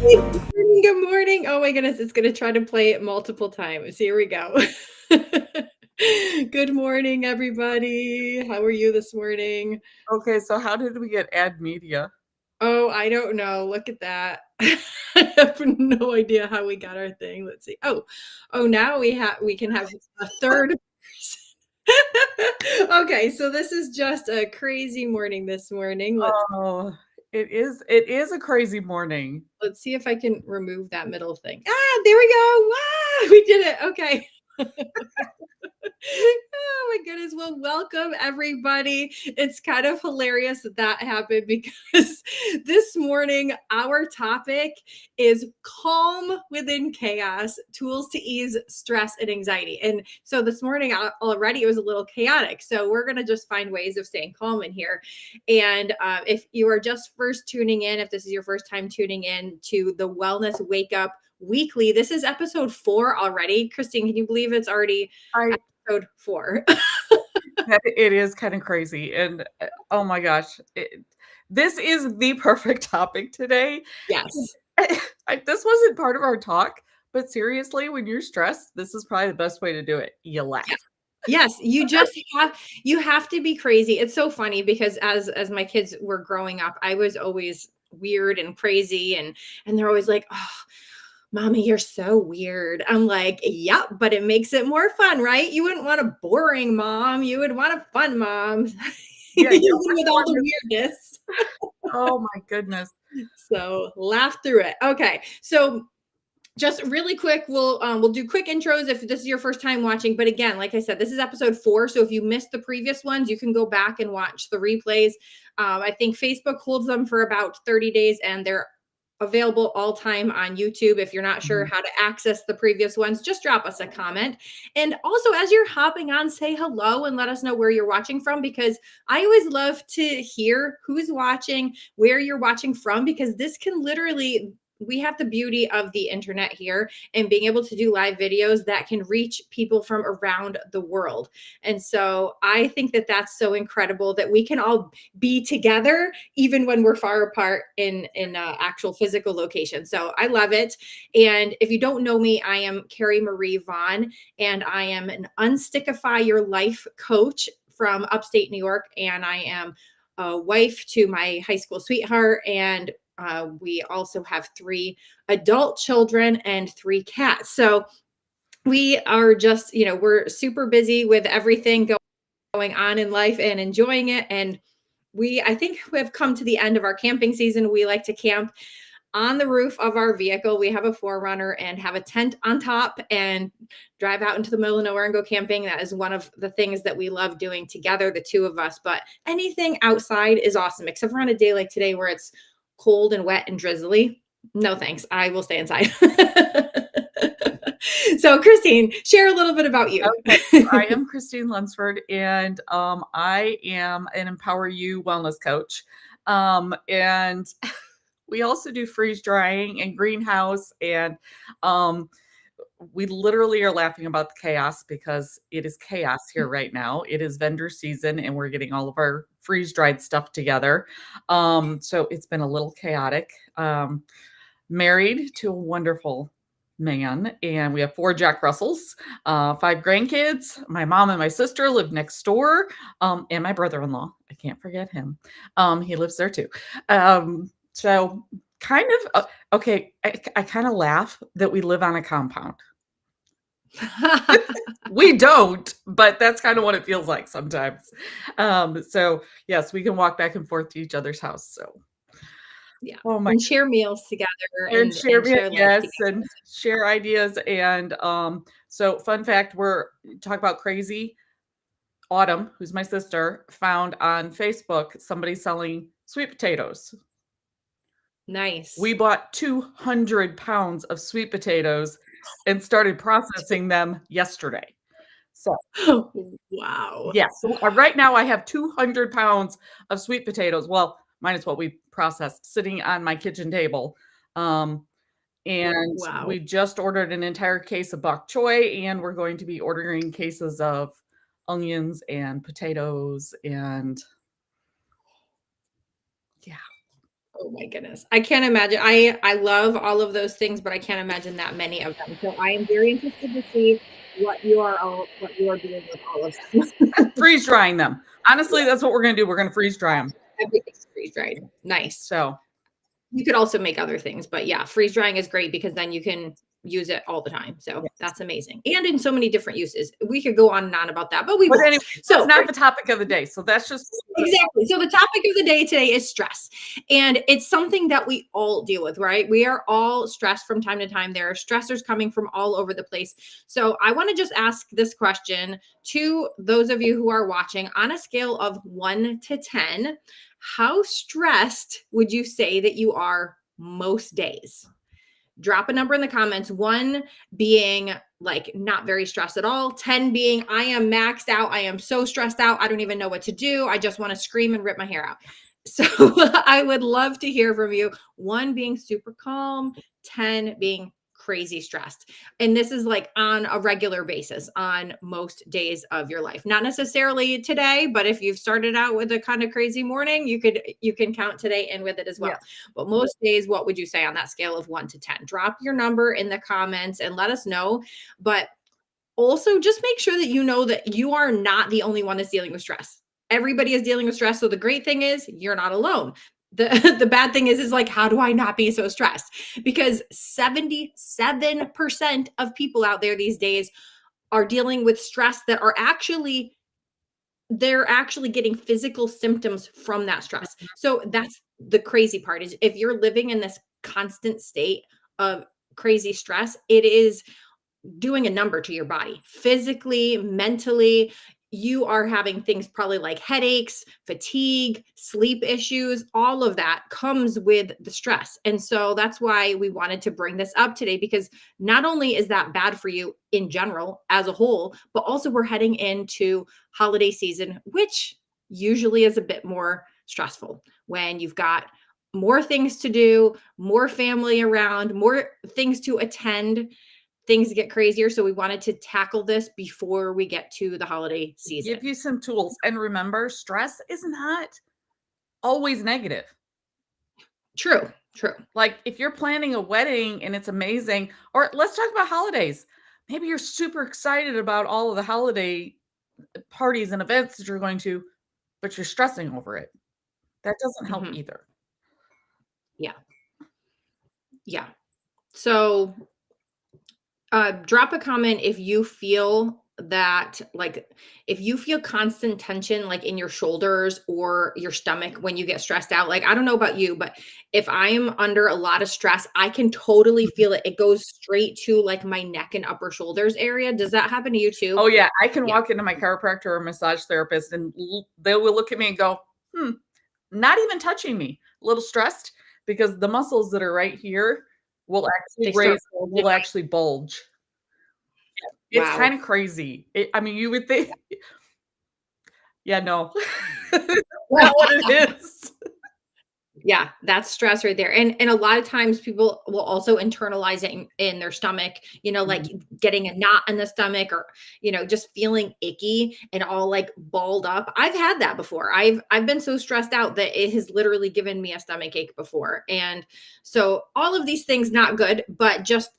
Good morning. Oh my goodness, it's gonna try to play it multiple times. Here we go. Good morning, everybody. How are you this morning? Okay, so how did we get ad media? Oh, I don't know. Look at that. I have no idea how we got our thing. Let's see. Oh, now we can have a third person. Okay, so this is just a crazy morning this morning. Oh, it is a crazy morning. Let's see if I can remove that middle thing. There we go. Wow, we did it. Okay. Oh my goodness. Well, welcome everybody. It's kind of hilarious that happened because this morning our topic is calm within chaos, tools to ease stress and anxiety. And so this morning already it was a little chaotic. So we're going to just find ways of staying calm in here. And if you are just first tuning in, if this is your first time tuning in to the Wellness Wake Up Weekly, this is episode 4 already. Christine, can you believe it's already I episode 4? it is kind of crazy, and oh my gosh, this is the perfect topic today. Yes. This wasn't part of our talk, but seriously, when you're stressed, this is probably the best way to do it. You laugh. Yes, you have to be crazy. It's so funny because as my kids were growing up, I was always weird and crazy and they're always like, "Oh, Mommy, you're so weird." I'm like, "Yep, but it makes it more fun, right? You wouldn't want a boring mom. You would want a fun mom." Yeah, Even you with all the weirdness. oh my goodness. So, laugh through it. Okay. So, just really quick, we'll do quick intros if this is your first time watching. But again, like I said, this is episode 4, so if you missed the previous ones, you can go back and watch the replays. I think Facebook holds them for about 30 days, and they're available all time on YouTube. If you're not sure how to access the previous ones, just drop us a comment. And also, as you're hopping on, say hello and let us know where you're watching from, because I always love to hear who's watching, where you're watching from, because this can literally, we have the beauty of the internet here and being able to do live videos that can reach people from around the world. And so I think that that's so incredible that we can all be together even when we're far apart in actual physical location. So I love it. And if you don't know me, I am Carrie Marie Vaughn, and I am an Unstickify Your Life coach from upstate New York. And I am a wife to my high school sweetheart, and we also have 3 adult children and 3 cats. So we are just, we're super busy with everything going on in life and enjoying it. And I think we have come to the end of our camping season. We like to camp on the roof of our vehicle. We have a 4Runner and have a tent on top and drive out into the middle of nowhere and go camping. That is one of the things that we love doing together, the 2 of us. But anything outside is awesome, except for on a day like today where it's cold and wet and drizzly. No thanks. I will stay inside. So, Christine, share a little bit about you. Okay, I am Christine Lunceford, and I am an Empower You wellness coach. And we also do freeze drying and greenhouse, and we literally are laughing about the chaos because it is chaos here right now. It is vendor season, and we're getting all of our freeze dried stuff together. So it's been a little chaotic. Married to a wonderful man, and we have 4 Jack Russells, 5 grandkids. My mom and my sister live next door, and my brother-in-law. I can't forget him. He lives there too. So kind of okay. I kind of laugh that we live on a compound. We don't, but that's kind of what it feels like sometimes. So yes, we can walk back and forth to each other's house. So Yeah. oh my, And share meals together and share and share life yes, together. and share ideas. And so fun fact, we're talk about crazy. Autumn, who's my sister, found on Facebook somebody selling sweet potatoes. We Nice. bought 200 pounds of sweet potatoes and started processing them yesterday. So, Wow. yes, so, right now I have 200 pounds of sweet potatoes. Well, minus what we processed sitting on my kitchen table. And Wow. we just ordered an entire case of bok choy, and we're going to be ordering cases of onions and potatoes, and yeah. Oh my goodness. I can't imagine. I love all of those things, but I can't imagine that many of them. So I am very interested to see what you are doing with all of them. Freeze drying them. Honestly, Yeah, that's what we're going to do. We're going to freeze dry them. everything's freeze dried. Nice. So, You could also make other things, but yeah, freeze drying is great because then you can use it all the time. So yes. that's amazing. And in so many different uses. We could go on and on about that, but we But won't. anyway, So that's not the topic of the day. So that's just exactly. So the topic of the day today is stress. And it's something that we all deal with, right? We are all stressed from time to time. There are stressors coming from all over the place. So I want to just ask this question to those of you who are watching on a scale of 1 to 10. How stressed would you say that you are most days? Drop a number in the comments. 1 being like not very stressed at all. 10 being I am maxed out. I am so stressed out. I don't even know what to do. I just want to scream and rip my hair out. So I would love to hear from you. 1 being super calm, 10 being crazy stressed. And this is like on a regular basis on most days of your life. Not necessarily today, but if you've started out with a kind of crazy morning, you can count today in with it as well. yes. But most days, what would you say on that scale of 1 to 10? Drop your number in the comments and let us know. But also just make sure that you know that you are not the only one that's dealing with stress. Everybody is dealing with stress. So the great thing is you're not alone. The bad thing is like, how do I not be so stressed? Because 77% of people out there these days are dealing with stress that are actually they're actually getting physical symptoms from that stress. So that's the crazy part is if you're living in this constant state of crazy stress, it is doing a number to your body physically, mentally. You are having things probably like headaches, fatigue, sleep issues. All of that comes with the stress. And so that's why we wanted to bring this up today because not only is that bad for you in general as a whole, but also we're heading into holiday season, which usually is a bit more stressful when you've got more things to do, more family around, more things to attend, things get crazier. So we wanted to tackle this before we get to the holiday season. Give you some tools. And remember, stress is not always negative. True. Like if you're planning a wedding and it's amazing, or let's talk about holidays. Maybe you're super excited about all of the holiday parties and events that you're going to, but you're stressing over it. That doesn't help Mhm. either. Yeah. Yeah. So drop a comment if you feel that like if you feel constant tension like in your shoulders or your stomach when you get stressed out. Like I don't know about you, but if I'm under a lot of stress, I can totally feel it. It goes straight to like my neck and upper shoulders area. Does that happen to you too? Oh yeah, I can Yeah. walk into my chiropractor or massage therapist and they will look at me and go, not even touching me. A little stressed because the muscles that are right here will actually They start will actually bulge. It's wow. kind of crazy. I mean, you would think, yeah, no, not what it is. Yeah, that's stress right there. And a lot of times people will also internalize it in their stomach, like Mhm. getting a knot in the stomach or, just feeling icky and all like balled up. I've had that before. I've been so stressed out that it has literally given me a stomach ache before. And so all of these things not good, but just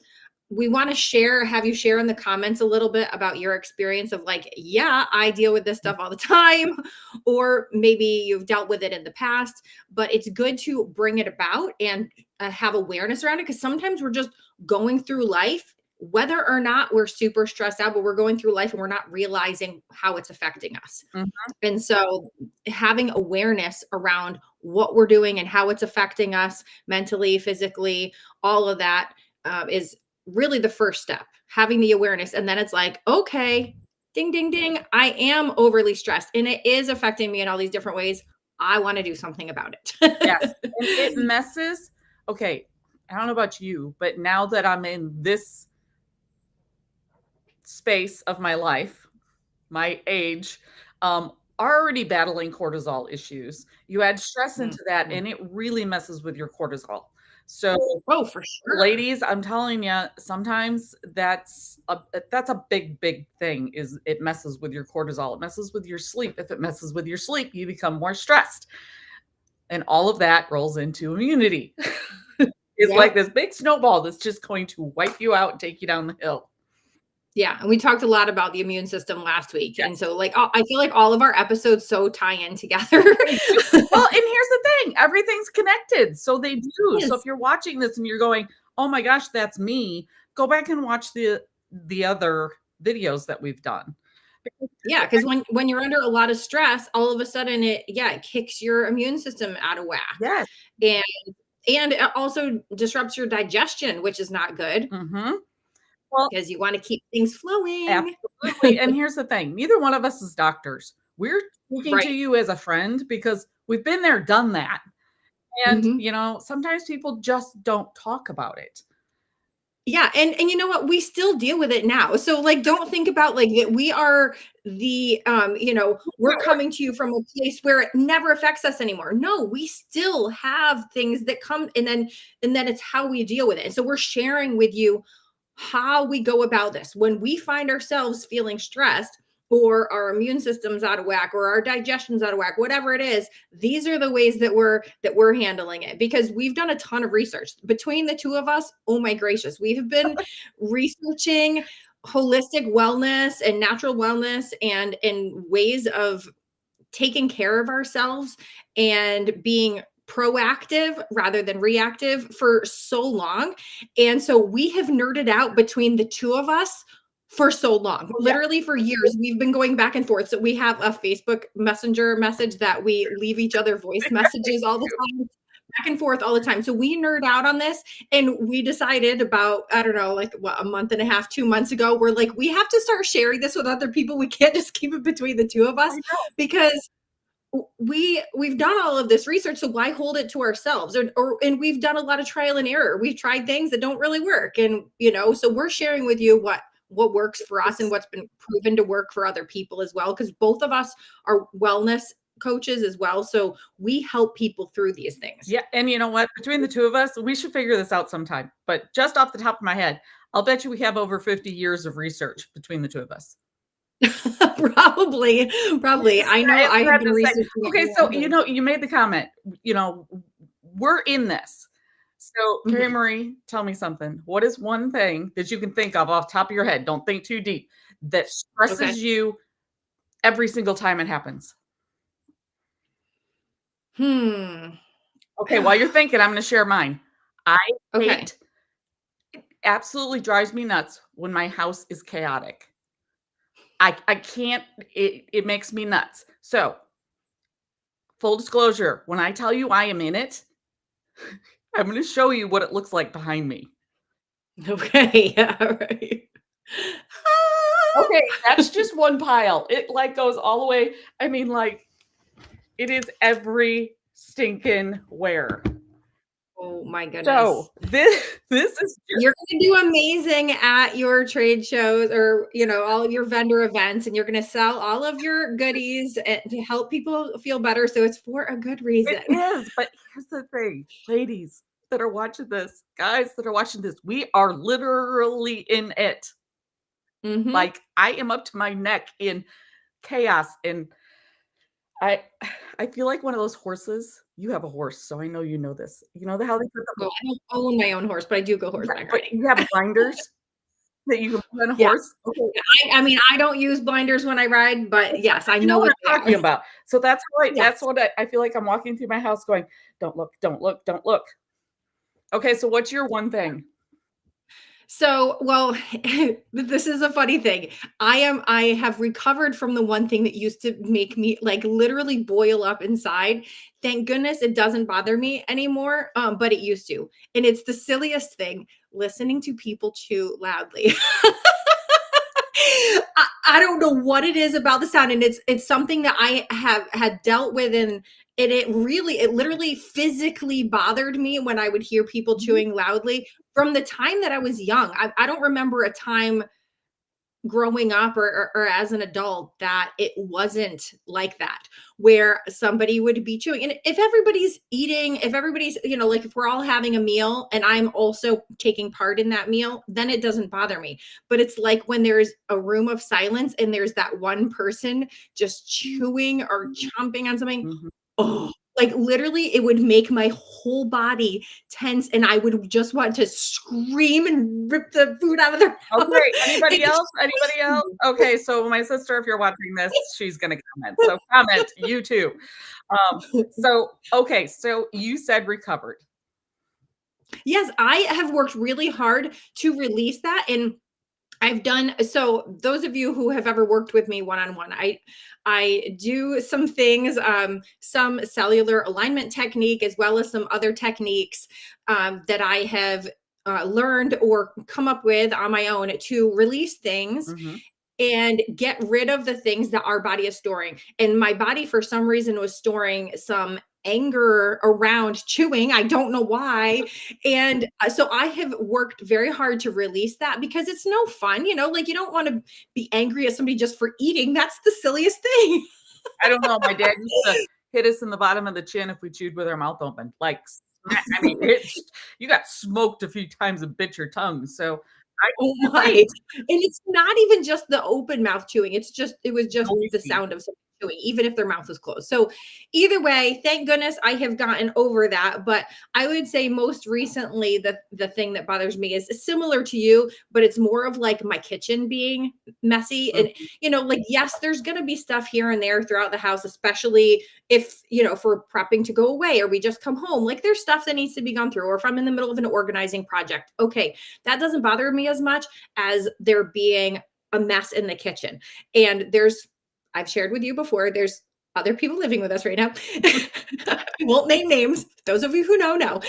we want to have you share in the comments a little bit about your experience of like, yeah, I deal with this stuff all the time, or maybe you've dealt with it in the past, but it's good to bring it about and have awareness around it because sometimes we're just going through life, whether or not we're super stressed out, but we're going through life and we're not realizing how it's affecting us. Mhm. And so having awareness around what we're doing and how it's affecting us mentally, physically, all of that is really the first step, having the awareness. And then it's like, okay, ding, ding, ding, I am overly stressed and it is affecting me in all these different ways. I want to do something about Yes, it. and it messes. Okay, I don't know about you, but now that I'm in this space of my life, my age, are already battling cortisol issues. You add stress into that, Mhm. and it really messes with your cortisol. So, Oh, for sure. ladies, I'm telling you, sometimes that's a big, big thing. Is it messes with your cortisol? It messes with your sleep. If it messes with your sleep, you become more stressed. And all of that rolls into immunity. It's Yep. like this big snowball that's just going to wipe you out and take you down the hill. Yeah, and we talked a lot about the immune system last week, Yes. and so, like, I feel like all of our episodes so tie in together. They do. Well, and here's the thing, everything's connected, so they do. So Yes. if you're watching this and you're going, "Oh my gosh, that's me," go back and watch the other videos that we've done. Yeah, because when you're under a lot of stress, all of a sudden it kicks your immune system out of whack, Yes. and it also disrupts your digestion, which is not good Mhm. Well, because you want to keep things flowing. absolutely, and here's the thing, neither one of us is doctors. We're speaking to Right. you as a friend because we've been there, done that, and, Mhm. sometimes people just don't talk about it. Yeah, and you know what? We still deal with it now. So like don't think about like that we are we're coming to you from a place where it never affects us anymore. No, we still have things that come and then it's how we deal with it. And so we're sharing with you how we go about this. When we find ourselves feeling stressed or our immune system's out of whack or our digestion's out of whack, whatever it is, these are the ways that we're handling it because we've done a ton of research between the two of us. Oh my gracious, we have been researching holistic wellness and natural wellness and ways of taking care of ourselves and being proactive rather than reactive for so long. And so we have nerded out between the two of us for so long. Oh, yeah. Literally for years, we've been going back and forth. So we have a Facebook Messenger message that we leave each other voice messages all the time, back and forth all the time. So we nerd out on this and we decided about, I don't know, like what, a month and a half, 2 months ago, we're like, we have to start sharing this with other people. We can't just keep it between the two of us I know. because we've done all of this research, so why hold it to ourselves? And we've done a lot of trial and error. We've tried things that don't really work, and so we're sharing with you what works for us and what's been proven to work for other people as well, because both of us are wellness coaches as well, so we help people through these things. Yeah, and you know what? Between the two of us, we should figure this out sometime. But just off the top of my head, I'll bet you we have over 50 years of research between the two of us. Probably. I know I I have have been to say, researching it okay, a so lot. you made the comment, we're in this. So, Carrie Mhm. Marie, tell me something. What is one thing that you can think of off the top of your head? Don't think too deep. That Okay. stresses you every single time it happens. Hmm. Okay, while you're thinking, I'm going to share mine. I Okay. hate, absolutely drives me nuts when my house is chaotic. I can't, it makes me nuts. So, full disclosure, when I tell you I am in it, I'm going to show you what it looks like behind me. Okay. Yeah, right. Okay, that's just one pile. It like goes all the way. I mean, like, it is every stinking where. Oh my goodness. So this is just, You're gonna do amazing at your trade shows or, all of your vendor events, and you're gonna sell all of your goodies to help people feel better, so it's for a good it reason. is. But here's the thing, ladies that are watching this, guys that are watching this, we are literally in it. Mhm. Like I am up to my neck in chaos, and I I feel like one of those horses. You have a horse, so I know you know this. You know how they put the, Well, I don't own my own horse, but I do go yeah, horseback but riding. you have blinders that you can put on a Yeah. horse? Okay, I mean, I don't use blinders when I ride, but yes, I you know know what what I'm they are. talking about. So that's Yes. what I feel like I'm walking through my house going, "Don't look, don't look, don't look." Okay, so what's your one thing? So, well, this is a funny thing. I have recovered from the one thing that used to make me like literally boil up inside. Thank goodness it doesn't bother me anymore, but it used to. And it's the silliest thing, listening to people chew loudly. I don't know what it is about the sound, and it's something that I have had dealt with, and it literally physically bothered me when I would hear people Mhm. chewing loudly from the time that I was young. I don't remember a time growing up or as an adult that it wasn't like that, where somebody would be chewing. And if everybody's eating, if everybody's, like if we're all having a meal and I'm also taking part in that meal, then it doesn't bother me. But it's like when there's a room of silence and there's that one person just chewing or chomping on something. Mhm. Oh. Like, literally, it would make my whole body tense, and I would just want to scream and rip the food out of their mouth. Okay, anybody It's else? Anybody else? Okay, so my sister, if you're watching this, she's gonna comment. So comment, you too. Okay, so you said recovered. Yes, I have worked really hard to release that, and I've done so those of you who have ever worked with me one-on-one, I do some things, some cellular alignment technique, as well as some other techniques that I have learned or come up with on my own to release things Mhm. and get rid of the things that our body is storing. And my body, for some reason, was storing some anger around chewing. I don't know why. And so I have worked very hard to release that because it's no fun. Like, you don't want to be angry at somebody just for eating. That's the silliest thing. I don't know, my dad used to hit us in the bottom of the chin if we chewed with our mouth open, like, smack I mean, it's you got smoked a few times and bit your tongue, so I Oh can my. relate. And it's not even just the open mouth chewing. It was just the Noisy. sound of somebody chewing, even if their mouth was closed. So either way, thank goodness I have gotten over that. But I would say most recently, the thing that bothers me is similar to you, but it's more of like my kitchen being messy. And Mhm. like, yes, there's gonna be stuff here and there throughout the house, especially if we're prepping to go away or we just come home. Like, there's stuff that needs to be gone through, or if I'm in the middle of an organizing project. Okay, that doesn't bother me as much as there being a mess in the kitchen. And I've shared with you before, there's other people living with us right now. I won't name names. Those of you who know.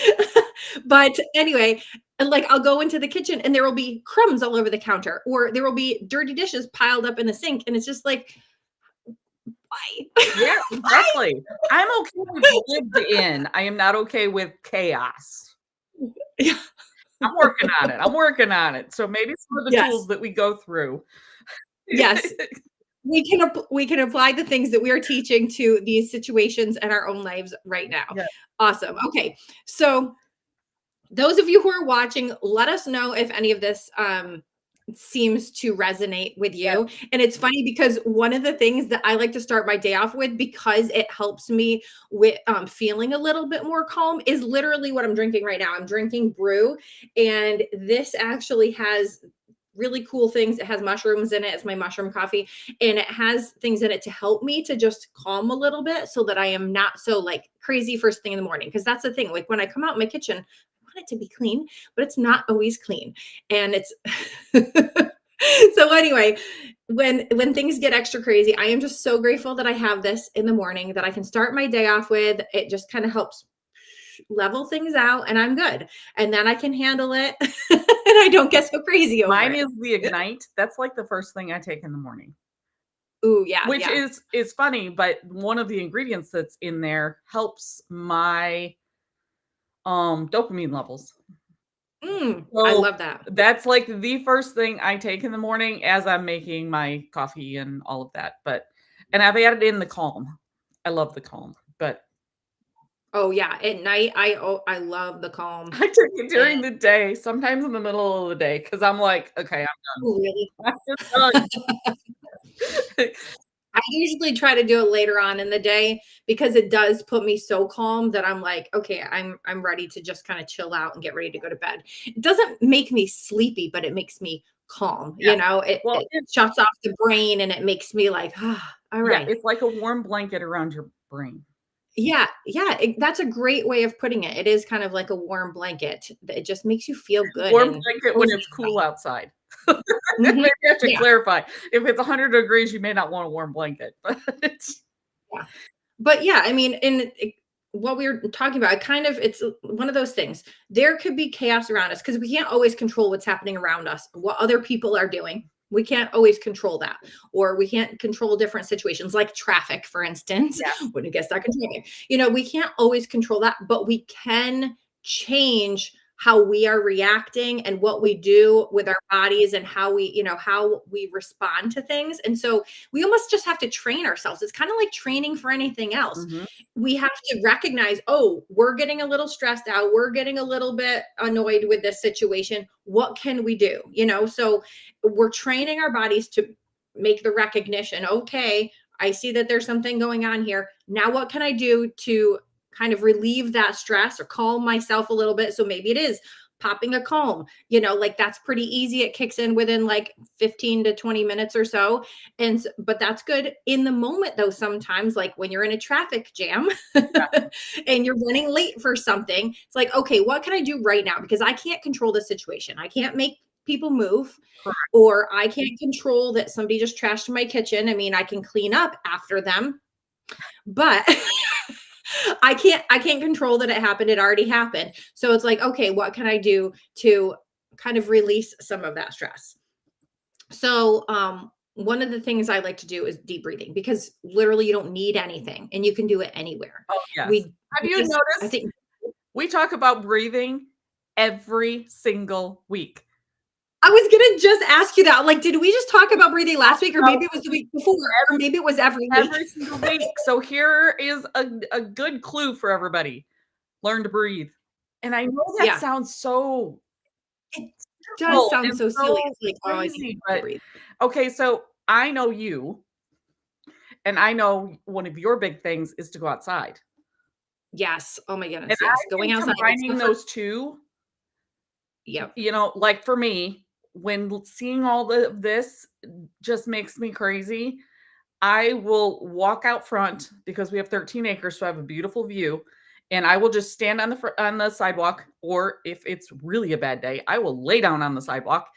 But anyway, like, I'll go into the kitchen and there will be crumbs all over the counter, or there will be dirty dishes piled up in the sink. And it's just like, why? Yeah, Why? exactly. I'm okay with lived in, I am not okay with chaos. Yeah. I'm working on it, so maybe some of the Yes. tools that we go through. Yes. We can apply the things that we are teaching to these situations in our own lives right now. Yeah, Awesome. Okay. So those of you who are watching, let us know if any of this seems to resonate with yeah, you. And it's funny because one of the things that I like to start my day off with, because it helps me with feeling a little bit more calm, is literally what I'm drinking right now. I'm drinking brew, and this actually has really cool things. It has mushrooms in it. It's my mushroom coffee, and it has things in it to help me to just calm a little bit so that I am not so like crazy first thing in the morning. Because that's the thing. Like, when I come out in my kitchen, I want it to be clean, but it's not always clean. And it's so anyway, when things get extra crazy, I am just so grateful that I have this in the morning that I can start my day off with. It just kind of helps level things out, and I'm good. And then I can handle it and I don't get so crazy over mine it. is the Ignite, that's like the first thing I take in the morning, Ooh, yeah, which yeah. is funny, but one of the ingredients that's in there helps my, dopamine levels. I So, love that. that's like the first thing I take in the morning as I'm making my coffee and all of that, and I've added in the Calm. I love the Calm, but Oh, yeah. At night, I love the calm. I take it And during the day, sometimes in the middle of the day, because 'cause I'm like, "Okay, oh, really? I'm just done." I usually try to do it later on in the day because it does put me so calm that I'm like, okay, I'm ready to just kind of chill out and get ready to go to bed. It doesn't make me sleepy, but it makes me calm. Yeah. Well, It shuts off the brain and it makes me like, ah, all yeah, right. it's like a warm blanket around your brain. Yeah, yeah, that's a great way of putting it. It is kind of like a warm blanket. It just makes you feel good Warm and blanket when cozy it's cool outside. inside. Mhm. Maybe I should Yeah, clarify. If it's 100 degrees, you may not want a warm blanket, but yeah. But yeah, I mean, what we were talking about, it's one of those things. There could be chaos around us because we can't always control what's happening around us, what other people are doing. We can't always control that, or we can't control different situations like traffic, for instance, yes. when it gets stuck in traffic. We can't always control that, but we can change how we are reacting and what we do with our bodies and how we respond to things. And so we almost just have to train ourselves. It's kind of like training for anything else. Mhm. We have to recognize, oh, we're getting a little stressed out. We're getting a little bit annoyed with this situation. What can we do? So we're training our bodies to make the recognition. Okay, I see that there's something going on here. Now, what can I do to kind of relieve that stress or calm myself a little bit. So maybe it is popping a calm, like that's pretty easy. It kicks in within like 15 to 20 minutes or so. But that's good in the moment though. Sometimes like when you're in a traffic jam and you're running late for something, it's like, okay, what can I do right now? Because I can't control the situation. I can't make people move, Correct. or I can't control that somebody just trashed my kitchen. I mean, I can clean up after them, but I can't control that it happened. It already happened. So it's like, okay, what can I do to kind of release some of that stress? So one of the things I like to do is deep breathing, because literally you don't need anything and you can do it anywhere. Oh, yes. We Have you because I noticed think we talk about breathing every single week? I was gonna just ask you that. Like, did we just talk about breathing last week, or About maybe it was the week before, or maybe it was every week? every single week. So here is a good clue for everybody. Learn to breathe. And I know that Yeah, sounds so it does simple sound and so silly. so It's like, oh, I see crazy, to but breathe. okay, so I know you, and I know one of your big things is to go outside. Yes. Oh my And goodness. Yes. I Going think outside. combining those 2, Yep. like for me, when seeing all this just makes me crazy, I will walk out front because we have 13 acres, so I have a beautiful view, and I will just stand on on the sidewalk, or if it's really a bad day, I will lay down on the sidewalk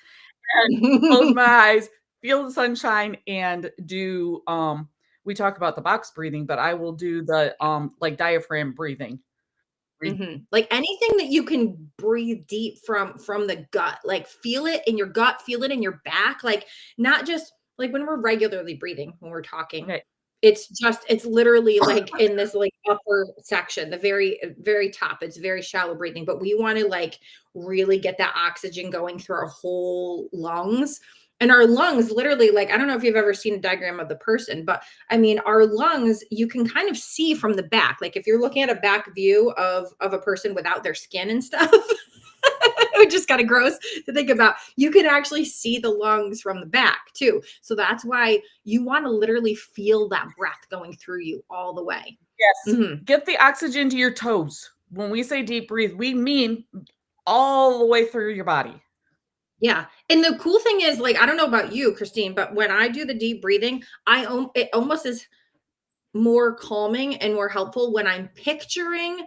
and close my eyes, feel the sunshine, and do we talk about the box breathing, but I will do the like diaphragm breathing. Breathe. Like anything that you can breathe deep from the gut, like feel it in your gut, feel it in your back, like not just like when we're regularly breathing when we're talking. Okay. It's literally like in this like upper section, the very top. It's very shallow breathing, but we want to like really get that oxygen going through our whole lungs. And our lungs literally, like, I don't know if you've ever seen a diagram of the person, but I mean, our lungs, you can kind of see from the back. Like if you're looking at a back view of a person without their skin and stuff, it just kind of gross to think about. You can actually see the lungs from the back too. So that's why you want to literally feel that breath going through you all the way. Yes. Mhm. Get the oxygen to your toes. When we say deep breathe, we mean all the way through your body. Yeah. And the cool thing is, like, I don't know about you, Christine, but when I do the deep breathing, it almost is more calming and more helpful when I'm picturing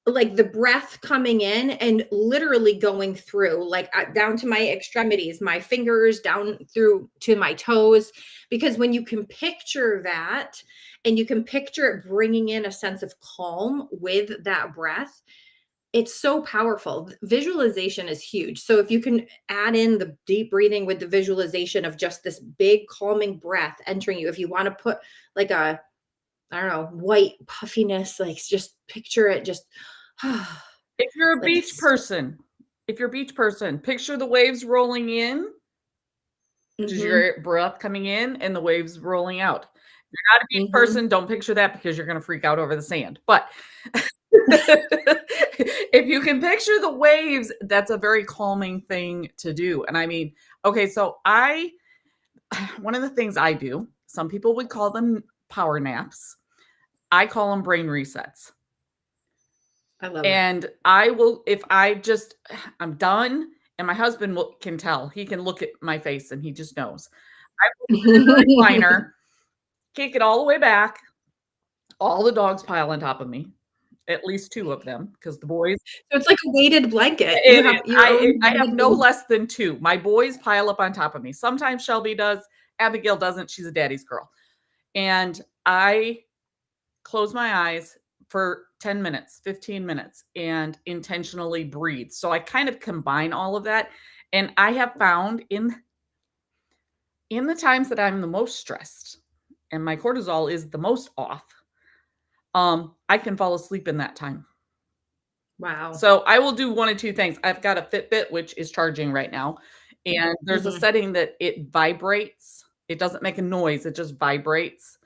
like the breath coming in and literally going through like down to my extremities, my fingers down through to my toes. Because when you can picture that and you can picture it bringing in a sense of calm with that breath, it's so powerful. Visualization is huge. So if you can add in the deep breathing with the visualization of just this big calming breath entering you, if you want to put like a, I don't know, white puffiness, like just picture it just If you're a like beach person, picture the waves rolling in, which is mhm, your breath coming in and the waves rolling out. If you're not a beach mhm. person, don't picture that because you're gonna freak out over the sand. But if you can picture the waves, that's a very calming thing to do. And I mean, okay, so one of the things I do, some people would call them power naps. I call them brain resets. I love it. And I will, if I just, I'm done, and my husband can tell. He can look at my face and he just knows. I will sit in the recliner, kick it all the way back. All the dogs pile on top of me, at least 2 of them, because the boys. So it's like a weighted blanket. You It is. have your own I have weighted no blanket. less than 2. My boys pile up on top of me. Sometimes Shelby does. Abigail doesn't. She's a daddy's girl. And I close my eyes for 10 minutes, 15 minutes, and intentionally breathe. So I kind of combine all of that. And I have found in the times that I'm the most stressed and my cortisol is the most off, I can fall asleep in that time. Wow. So I will do one of 2 things. I've got a Fitbit, which is charging right now, and there's a Mhm. setting that it vibrates. It doesn't make a noise, it just vibrates.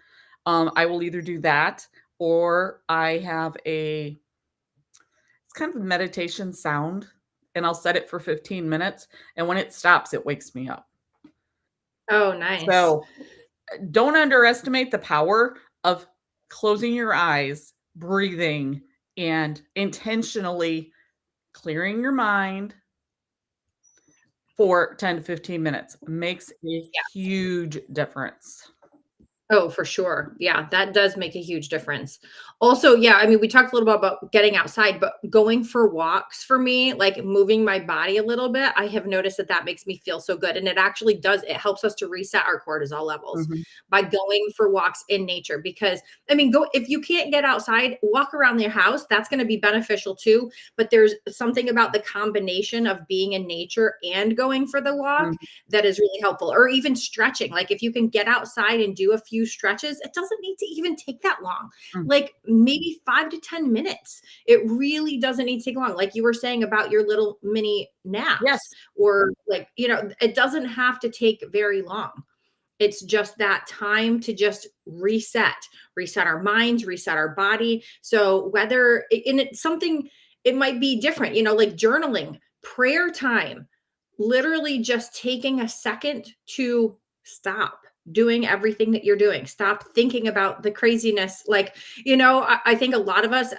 I will either do that or I have it's kind of a meditation sound, and I'll set it for 15 minutes, and when it stops, it wakes me up. Oh, nice. So, don't underestimate the power of closing your eyes, breathing, and intentionally clearing your mind for 10 to 15 minutes makes a huge difference. Oh, for sure. Yeah, that does make a huge difference. Also, yeah, I mean, we talked a little bit about getting outside, but going for walks for me, like moving my body a little bit, I have noticed that that makes me feel so good. And it actually does, it helps us to reset our cortisol levels Mhm, by going for walks in nature. Because, I mean, go if you can't get outside, walk around your house. That's going to be beneficial too. But there's something about the combination of being in nature and going for the walk mhm, that is really helpful. Or even stretching. Like if you can get outside and do a few stretches, it doesn't need to even take that long. mm. Like maybe 5 to 10 minutes. It really doesn't need to take long. Like you were saying about your little mini naps, Yes, or like, it doesn't have to take very long. It's just that time to just reset our minds, reset our body. So whether and it's something, it might be different, like journaling, prayer time, literally just taking a second to stop doing everything that you're doing, stop thinking about the craziness. Like, I think a lot of us,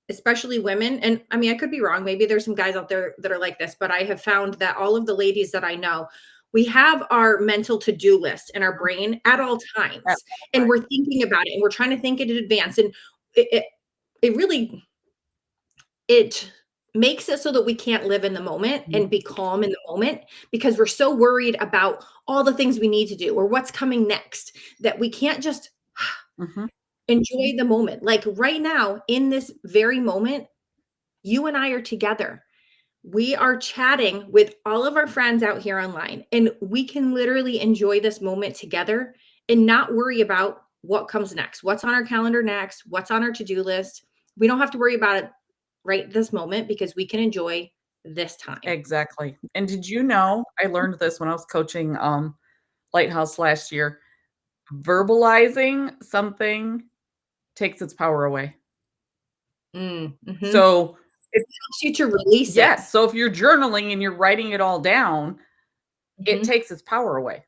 especially women, and I mean, I could be wrong, maybe there's some guys out there that are like this, but I have found that all of the ladies that I know, we have our mental to-do list in our brain at all at times, all and times. we're thinking about it and we're trying to think it in advance, and it really, it makes it so that we can't live in the moment Mhm, and be calm in the moment, because we're so worried about all the things we need to do or what's coming next, that we can't just mhm. enjoy the moment. Like right now in this very moment, you and I are together. We are chatting with all of our friends out here online, and we can literally enjoy this moment together and not worry about what comes next, what's on our calendar next, what's on our to-do list. We don't have to worry about it right this moment, because we can enjoy this time. Exactly. And did you know, I learned this when I was coaching, Lighthouse last year, verbalizing something takes its power away. Mhm. So, if Helps you to release it. yes, so if you're journaling and you're writing it all down, it Mhm. takes its power away.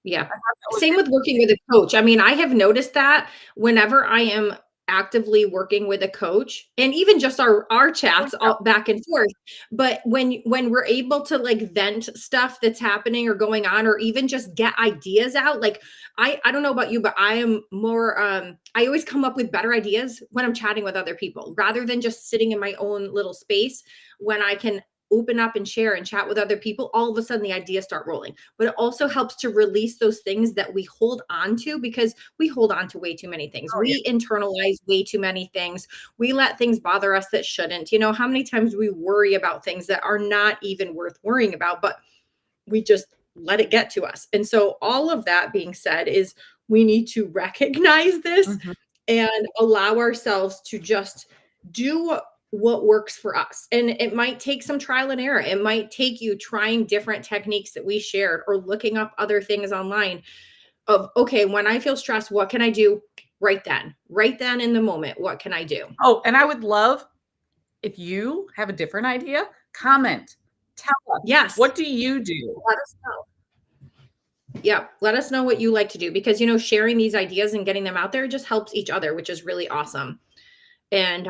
Yeah. I thought that was Same with working with a coach. I mean, I have noticed that whenever I am actively working with a coach, and even just our oh, chats yeah. all back and forth, but when we're able to like vent stuff that's happening or going on, or even just get ideas out, like I don't know about you, but I am more I always come up with better ideas when I'm chatting with other people rather than just sitting in my own little space. When I can open up and share and chat with other people, all of a sudden the ideas start rolling. But it also helps to release those things that we hold on to, because we hold on to way too many things. Oh, yeah. We internalize way too many things. We let things bother us that shouldn't. How many times we worry about things that are not even worth worrying about, but we just let it get to us. And so all of that being said, is we need to recognize this Mhm. and allow ourselves to just do what works for us. And it might take some trial and error. It might take you trying different techniques that we shared, or looking up other things online of, okay, when I feel stressed, what can I do right then in the moment? What can I do? Oh, and I would love if you have a different idea, comment. Tell us, Yes, what do you do? let us know. Yeah, let us know what you like to do, because sharing these ideas and getting them out there just helps each other, which is really awesome. And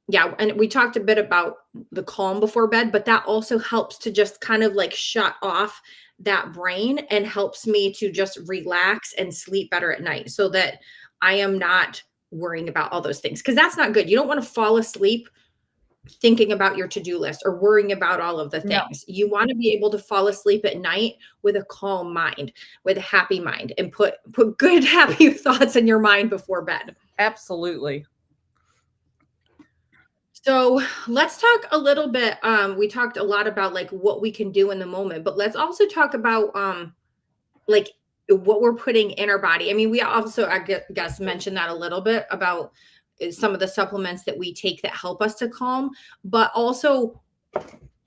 yeah, and we talked a bit about the calm before bed, but that also helps to just kind of like shut off that brain, and helps me to just relax and sleep better at night, so that I am not worrying about all those things, because that's not good. You don't want to fall asleep thinking about your to-do list or worrying about all of the No, things. You want to be able to fall asleep at night with a calm mind, with a happy mind, and put good happy thoughts in your mind before bed. absolutely. So let's talk a little bit. We talked a lot about like what we can do in the moment, but let's also talk about like what we're putting in our body. I mean, we also, guess, mentioned that a little bit about some of the supplements that we take that help us to calm, but also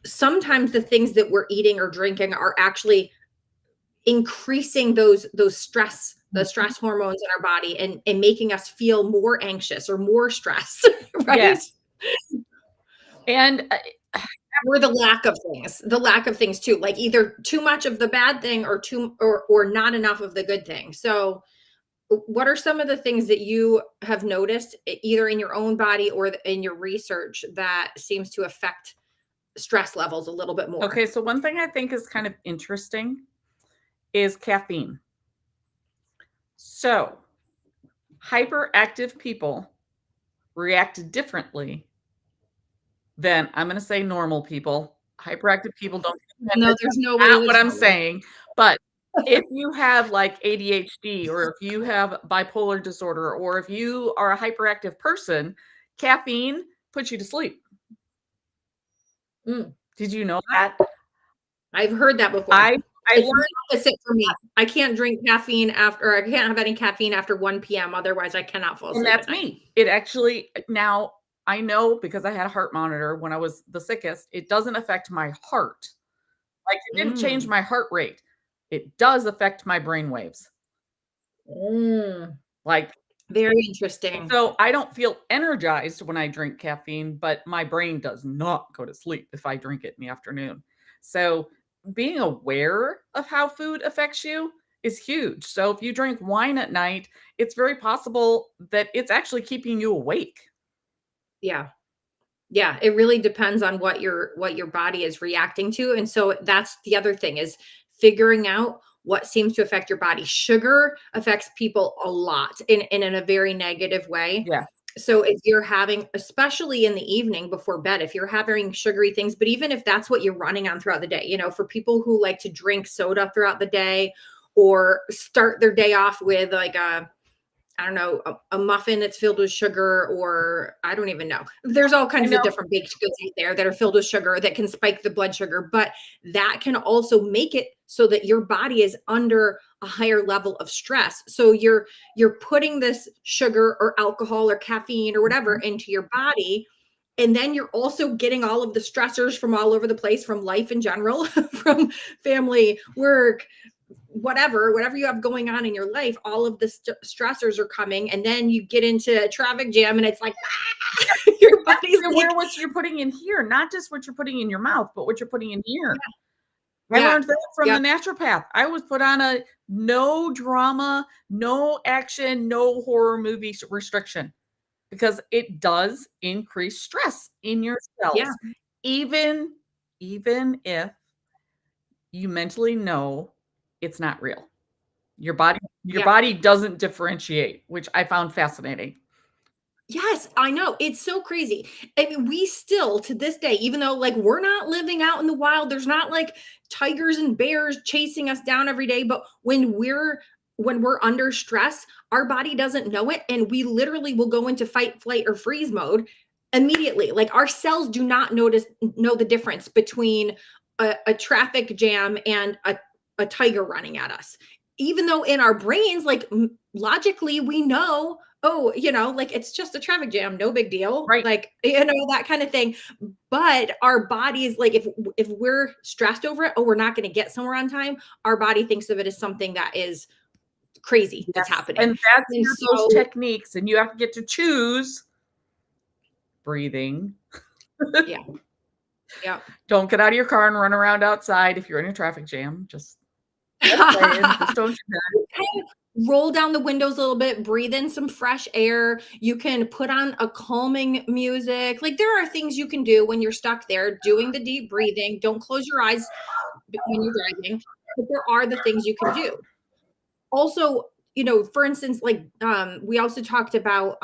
sometimes the things that we're eating or drinking are actually increasing those stress the Mhm. stress hormones in our body, and making us feel more anxious or more stressed, right? Yes, and, Or the lack of things too, like either too much of the bad thing, or too or not enough of the good thing. So what are some of the things that you have noticed either in your own body or in your research that seems to affect stress levels a little bit more? Okay, so one thing I think is kind of interesting is caffeine. So, hyperactive people react differently than, I'm gonna say, normal people. Hyperactive people don't get No, offended, there's that's nobody not what that's I'm normal. saying, but if you have, like, ADHD or if you have bipolar disorder or if you are a hyperactive person, caffeine puts you to sleep. Mm. Did you know that? I've heard that before. I It's the learned, opposite for me. I can't drink caffeine after, or I can't have any caffeine after 1 p.m. Otherwise, I cannot fall and asleep at that's night. me. It actually, now I know because I had a heart monitor when I was the sickest, it doesn't affect my heart. Like, it didn't change Mm. my heart rate. It does affect my brain waves. Mm. Like, Very interesting. so I don't feel energized when I drink caffeine, but my brain does not go to sleep if I drink it in the afternoon. So being aware of how food affects you is huge. So if you drink wine at night, it's very possible that it's actually keeping you awake. Yeah. Yeah, it really depends on what your body is reacting to, and so that's the other thing is figuring out what seems to affect your body. Sugar affects people a lot in a very negative way. Yeah. So if you're having, especially in the evening before bed, if you're having sugary things, but even if that's what you're running on throughout the day, for people who like to drink soda throughout the day or start their day off with like a I don't know, a muffin that's filled with sugar, or I don't even know. There's all I kinds of know. different baked goods out there that are filled with sugar that can spike the blood sugar, but that can also make it so that your body is under a higher level of stress. So you're putting this sugar or alcohol or caffeine or whatever Mhm. into your body, and then you're also getting all of the stressors from all over the place, from life in general, from family, work, whatever you have going on in your life, all of the stressors are coming, and then you get into a traffic jam and it's like You your have body's to be like, aware what you're putting in here, not just what you're putting in your mouth, but what you're putting in here. I yeah, learned that from yeah, the naturopath. I was put on a no drama, no action, no horror movie restriction because it does increase stress in your yeah, cells, even even if you mentally know it's not real. Your yeah. body doesn't differentiate, which I found fascinating. Yes, I know. It's so crazy. I mean, we still to this day, even though like we're not living out in the wild, there's not like tigers and bears chasing us down every day, but when we're under stress, our body doesn't know it and we literally will go into fight, flight or freeze mode immediately. Like our cells do not know the difference between a traffic jam and a tiger running at us. Even though in our brains, like logically, we know, oh, like it's just a traffic jam, no big deal, Right. like, that kind of thing. But our bodies, like if we're stressed over it, oh, we're not going to get somewhere on time, our body thinks of it as something that is crazy that's Yes. happening. And that's And where those so, techniques, and you have to get to choose breathing. yeah, yeah. Don't get out of your car and run around outside if you're in a traffic jam. Just saying, just don't do that. Kind of roll down the windows a little bit, breathe in some fresh air. You can put on a calming music. Like there are things you can do when you're stuck there doing the deep breathing. Don't close your eyes when you're driving, but there are the things you can do. Also, for instance, like we also talked about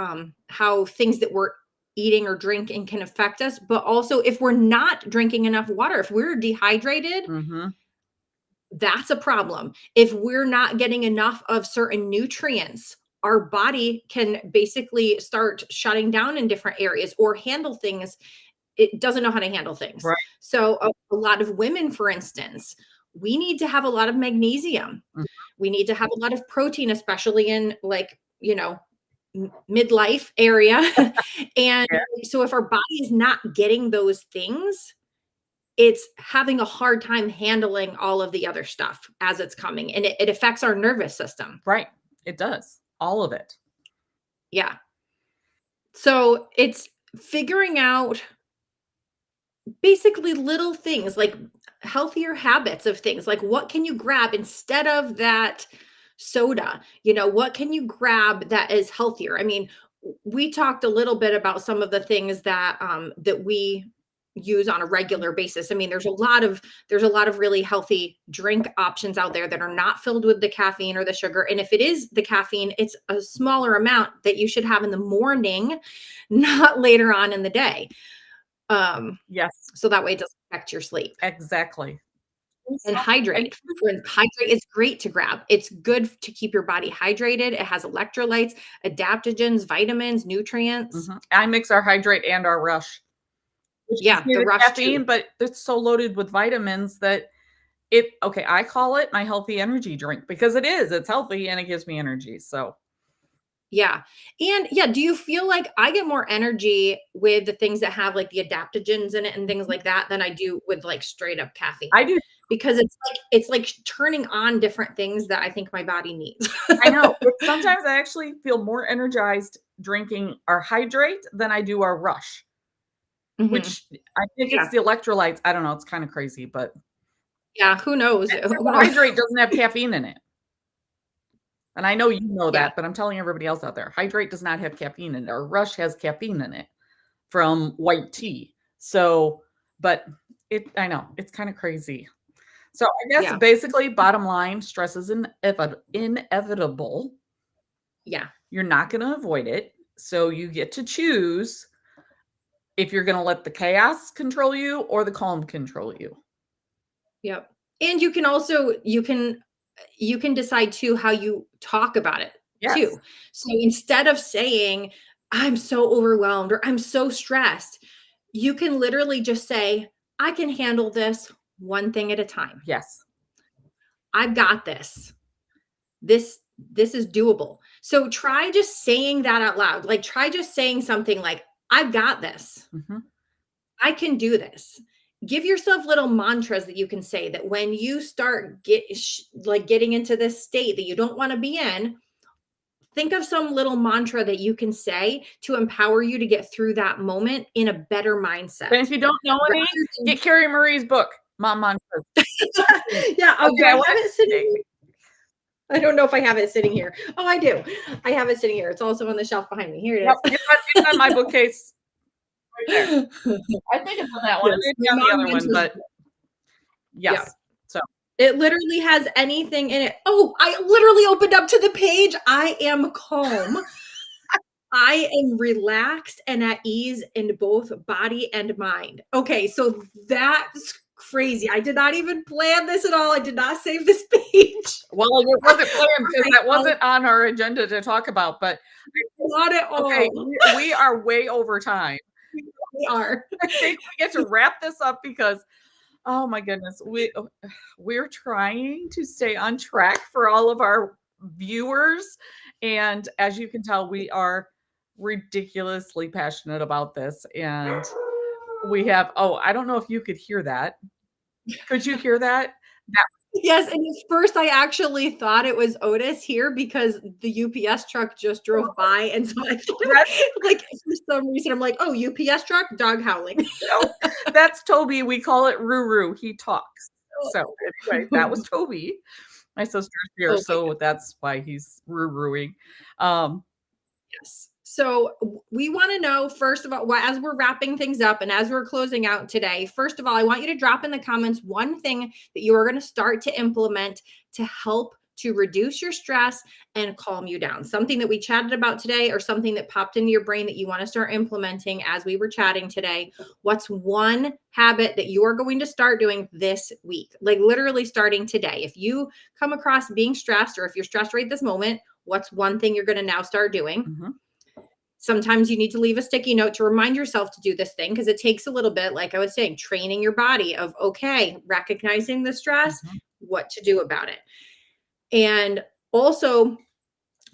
how things that we're eating or drinking can affect us, but also if we're not drinking enough water, if we're dehydrated, Mhm. that's a problem. If we're not getting enough of certain nutrients, our body can basically start shutting down in different areas or handle things. It doesn't know how to handle things. Right. So, a lot of women, for instance, we need to have a lot of magnesium. Mhm. We need to have a lot of protein, especially in like, midlife area. And Yeah. so, if our body is not getting those things, it's having a hard time handling all of the other stuff as it's coming, and it affects our nervous system. Right. It does. All of it. Yeah. So it's figuring out basically little things like healthier habits of things, like what can you grab instead of that soda? You know, what can you grab that is healthier? I mean, we talked a little bit about some of the things that that we use on a regular basis. I mean, there's a lot of really healthy drink options out there that are not filled with the caffeine or the sugar. And if it is the caffeine, it's a smaller amount that you should have in the morning, not later on in the day. Yes, So that way it doesn't affect your sleep. exactly. And And hydrate. Hydrate is great to grab. It's good to keep your body hydrated. It has electrolytes, adaptogens, vitamins, nutrients. I mix our hydrate and our rush, which gives Yeah, me the the rush caffeine, too. but it's so loaded with vitamins that okay, I call it my healthy energy drink because it is. It's healthy and it gives me energy. So Yeah. And yeah, do you feel like I get more energy with the things that have like the adaptogens in it and things like that than I do with like straight up caffeine? I do. Because it's like turning on different things that I think my body needs. I know. But sometimes I actually feel more energized drinking our hydrate than I do our rush, Mhm. which I think it's Yeah. the electrolytes. I don't know. It's kind of crazy, but Yeah, who knows? Who the knows? hydrate doesn't have caffeine in it. And I know you know Yeah. that, but I'm telling everybody else out there, hydrate does not have caffeine in it. Our rush has caffeine in it from white tea. So, but I know it's kind of crazy. So I guess Yeah. basically bottom line, stress is inevitable. Yeah. You're not going to avoid it. So you get to choose if you're going to let the chaos control you or the calm control you. Yep. And you can decide too how you talk about it Yes. too. So instead of saying, I'm so overwhelmed or I'm so stressed, you can literally just say, I can handle this one thing at a time. Yes. I've got this. This is doable. So try just saying that out loud. Like try just saying something like, I've got this. Hmm. I can do this. Give yourself little mantras that you can say that when you start getting into this state that you don't want to be in, think of some little mantra that you can say to empower you to get through that moment in a better And mindset. if you don't know any, Rather than get Carrie Marie's book, Mom Mantras. yeah, oh, do Okay, I I have want it sitting to. here? I don't know if I have it sitting here. Oh, I do. I have it sitting here. It's also on the shelf behind me. Here it Yep, is. it's on my bookcase right there. I think it's on that one. It Yes, may be my on the mom other one, mentions but yeah. yes. So It literally has anything in it. Oh, I literally opened up to the page. I am calm. I am relaxed and at ease in both body and mind. Okay, so that's crazy. I did not even plan this at all. I did not save this page. well, it wasn't planned because I that wasn't on our agenda to talk about. But not at okay, all. we are way over time. We are. I think we get to wrap this up because oh my goodness, we're trying to stay on track for all of our viewers, and as you can tell, we are ridiculously passionate about this. And we have I don't know if you could hear that. Could you hear that? That Yes, and at first I actually thought it was Otis here because the UPS truck just drove by, and so I thought that's like for some reason I'm like, oh, UPS truck, dog howling. no, that's Toby. We call it Ruru. He talks. So anyway, that was Toby. My sister's here, Oh my so that's why he's Ruruing. Um, goodness. So we want to know first of all, as we're wrapping things up and as we're closing out today, first of all, I want you to drop in the comments one thing that you are going to start to implement to help to reduce your stress and calm you down. Something that we chatted about today or something that popped into your brain that you want to start implementing as we were chatting today. What's one habit that you are going to start doing this week? Like literally starting today. If you come across being stressed or if you're stressed right this moment, what's one thing you're going to now start doing? mhm. Sometimes you need to leave a sticky note to remind yourself to do this thing because it takes a little bit, like I was saying, training your body of, okay, recognizing the stress, Mhm. what to do about it. And also,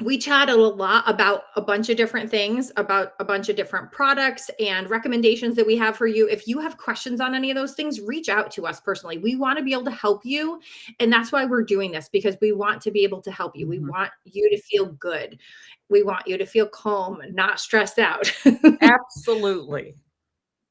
we chatted a lot about a bunch of different things, about a bunch of different products and recommendations that we have for you. If you have questions on any of those things, reach out to us personally. We want to be able to help you. And that's why we're doing this because we want to be able to help you. We Mhm. want you to feel good. We want you to feel calm and not stressed out. Absolutely.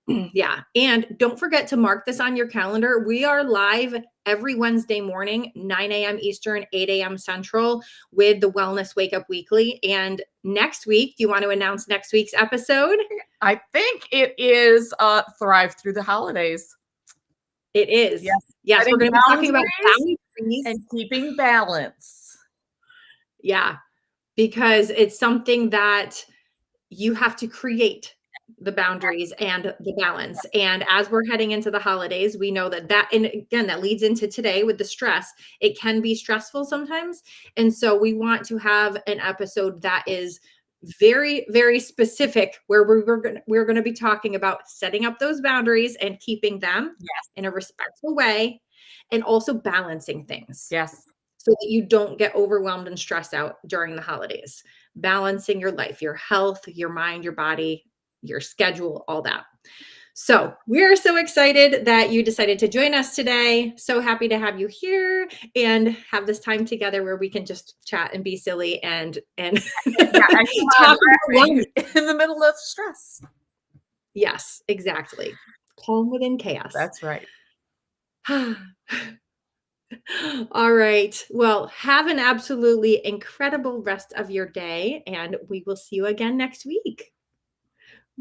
Yeah. And don't forget to mark this on your calendar. We are live every Wednesday morning, 9 a.m. Eastern, 8 a.m. Central, with the Wellness Wake Up Weekly. And next week, do you want to announce next week's episode? I think it is Thrive Through the Holidays. It is. Yes. Yes, we're Setting going to be talking about boundaries boundaries. and keeping balance. Yeah, because it's something that you have to create the boundaries and the balance. And as we're heading into the holidays, we know that, and again, that leads into today with the stress. It can be stressful sometimes. And so we want to have an episode that is very, very specific, where we're going to be talking about setting up those boundaries and keeping them Yes. in a respectful way, and also balancing things Yes. so that you don't get overwhelmed and stressed out during the holidays. Balancing your life, your health, your mind, your body, your schedule, all that. So we're so excited that you decided to join us today. So happy to have you here and have this time together where we can just chat and be silly and And talk about wellness. in the middle of stress. Yes, exactly. Calm within chaos. That's right. All right. Well, have an absolutely incredible rest of your day, and we will see you again next week.